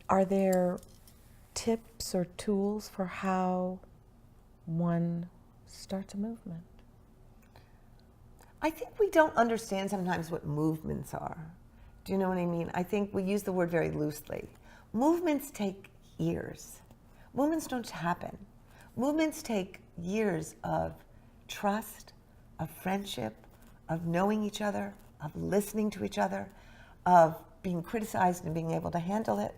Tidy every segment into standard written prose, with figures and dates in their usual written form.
Are there tips or tools for how one starts a movement? I think we don't understand sometimes what movements are. Do you know what I mean? I think we use the word very loosely. Movements take years. Movements don't happen. Movements take years of trust, of friendship, of knowing each other, of listening to each other, of being criticized and being able to handle it,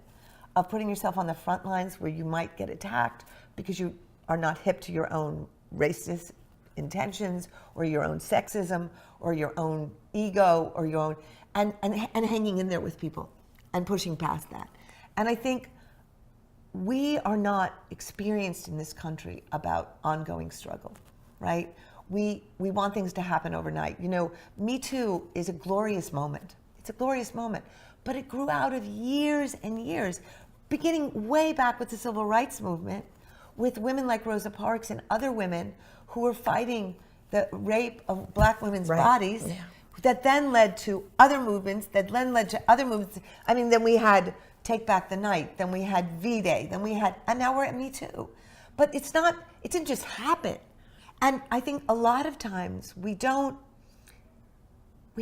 of putting yourself on the front lines where you might get attacked because you are not hip to your own racist intentions or your own sexism or your own ego or your own, and hanging in there with people and pushing past that. And I think we are not experienced in this country about ongoing struggle, right? We want things to happen overnight. You know, Me Too is a glorious moment. It's a glorious moment, but it grew out of years and years, beginning way back with the civil rights movement, with women like Rosa Parks and other women who were fighting the rape of black women's bodies, that then led to other movements, that then led to other movements. I mean, then we had Take Back the Night, then we had V-Day, and now we're at Me Too. But it didn't just happen. And I think a lot of times we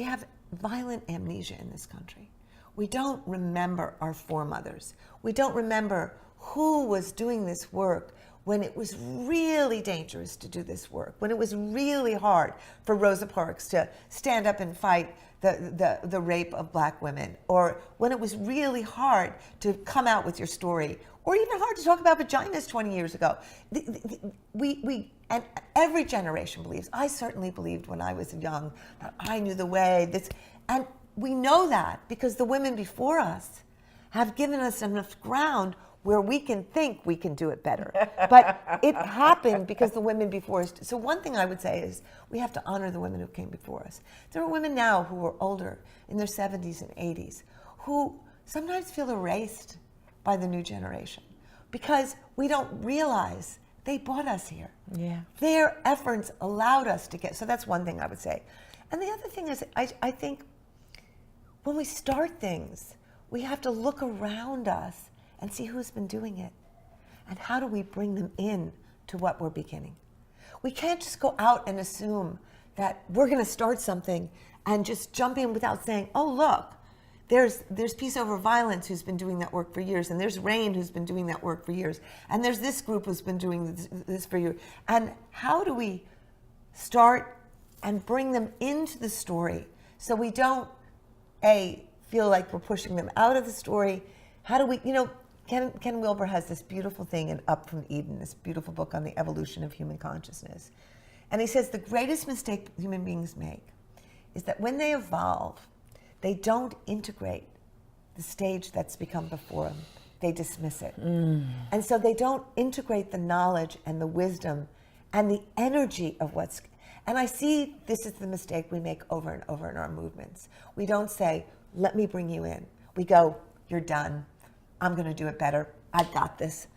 have violent amnesia in this country. We don't remember our foremothers. We don't remember who was doing this work when it was really dangerous to do this work, when it was really hard for Rosa Parks to stand up and fight the rape of black women, or when it was really hard to come out with your story, or even hard to talk about vaginas 20 years ago. And every generation believes. I certainly believed when I was young that I knew the way. And we know that because the women before us have given us enough ground where we can think we can do it better. But it happened because the women before us. So one thing I would say is we have to honor the women who came before us. There are women now who are older, in their 70s and 80s, who sometimes feel erased by the new generation because we don't realize they brought us here. Yeah. Their efforts allowed us to get, so that's one thing I would say. And the other thing is, I think when we start things, we have to look around us and see who's been doing it. And how do we bring them in to what we're beginning? We can't just go out and assume that we're gonna start something and just jump in without saying, oh, look, there's Peace Over Violence who's been doing that work for years, and there's RAIN who's been doing that work for years, and there's this group who's been doing this for years. And how do we start and bring them into the story so we don't, feel like we're pushing them out of the story? How do we, Ken Wilber has this beautiful thing in Up from Eden, this beautiful book on the evolution of human consciousness. And he says the greatest mistake human beings make is that when they evolve, they don't integrate the stage that's become before them. They dismiss it. And so they don't integrate the knowledge and the wisdom and the energy of what's... And I see this is the mistake we make over and over in our movements. We don't say, let me bring you in. We go, you're done. I'm going to do it better. I've got this.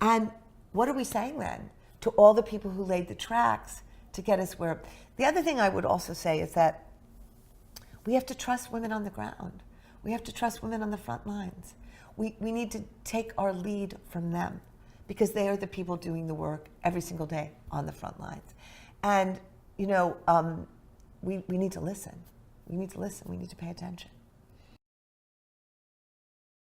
And what are we saying then to all the people who laid the tracks to get us where... The other thing I would also say is that we have to trust women on the ground. We have to trust women on the front lines. We need to take our lead from them because they are the people doing the work every single day on the front lines. And, we need to listen. We need to listen. We need to pay attention.